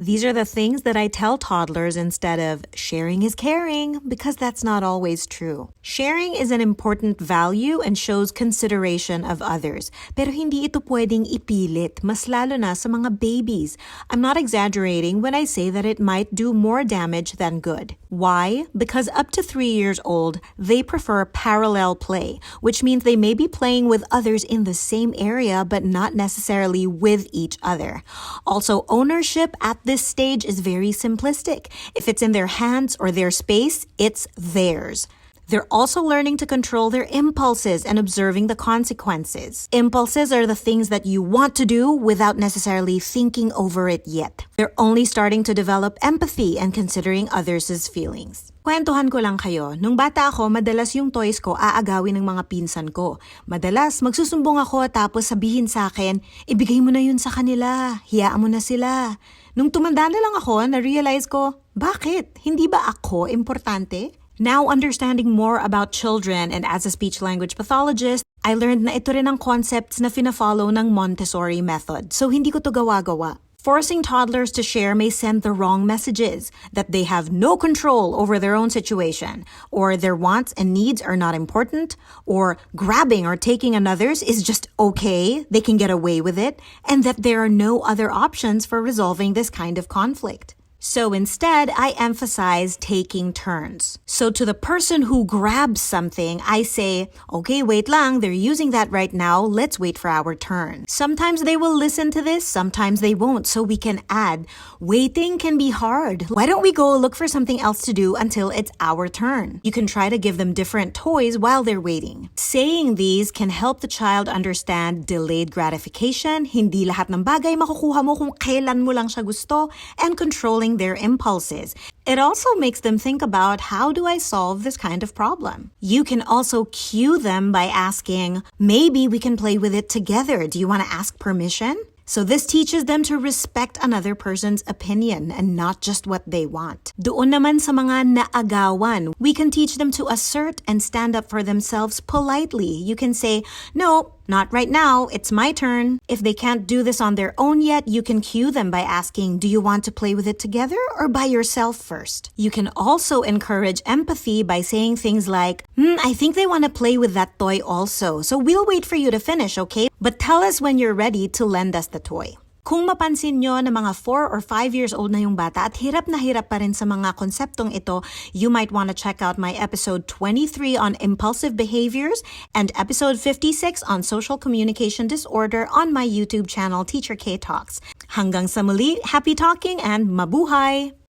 These are the things that I tell toddlers instead of sharing is caring, because that's not always true. Sharing is an important value and shows consideration of others. Pero hindi ito pwedeng ipilit, mas lalo na sa mga babies. I'm not exaggerating when I say that it might do more damage than good. Why? Because up to 3 years old, they prefer parallel play, which means they may be playing with others in the same area but not necessarily with each other. Also, ownership at this stage is very simplistic. If it's in their hands or their space, it's theirs. They're also learning to control their impulses and observing the consequences. Impulses are the things that you want to do without necessarily thinking over it yet. They're only starting to develop empathy and considering others' feelings. Kwentuhan ko lang kayo, nung bata ako, madalas yung toys ko aagawin ng mga pinsan ko. Madalas, magsusumbong ako tapos sabihin sa akin, ibigay mo na yun sa kanila, hiyaan mo na sila. Nung tumanda na lang ako, na-realize ko, bakit? Hindi ba ako importante? Now understanding more about children and as a speech-language pathologist, I learned na ito rin ang concepts na fina-follow ng Montessori method. So hindi ko to gawa-gawa. Forcing toddlers to share may send the wrong messages, that they have no control over their own situation, or their wants and needs are not important, or grabbing or taking another's is just okay, they can get away with it, and that there are no other options for resolving this kind of conflict. So instead, I emphasize taking turns. So to the person who grabs something, I say, okay, wait lang, they're using that right now, let's wait for our turn. Sometimes they will listen to this, sometimes they won't, so we can add, waiting can be hard. Why don't we go look for something else to do until it's our turn? You can try to give them different toys while they're waiting. Saying these can help the child understand delayed gratification, hindi lahat ng bagay makukuha mo kung kailan mo lang siya gusto, and controlling their impulses. It also makes them think about, how do I solve this kind of problem? You can also cue them by asking, maybe we can play with it together. Do you want to ask permission? So this teaches them to respect another person's opinion and not just what they want. Doon naman sa mga naagawan, we can teach them to assert and stand up for themselves politely. You can say, no, not right now, it's my turn. If they can't do this on their own yet, you can cue them by asking, do you want to play with it together or by yourself first? You can also encourage empathy by saying things like, I think they want to play with that toy also, so we'll wait for you to finish, okay? But tell us when you're ready to lend us the toy. Kung mapansin nyo na mga 4 or 5 years old na yung bata at hirap na hirap pa rin sa mga konseptong ito, you might want to check out my episode 23 on impulsive behaviors and episode 56 on social communication disorder on my YouTube channel, Teacher K Talks. Hanggang sa muli, happy talking and mabuhay!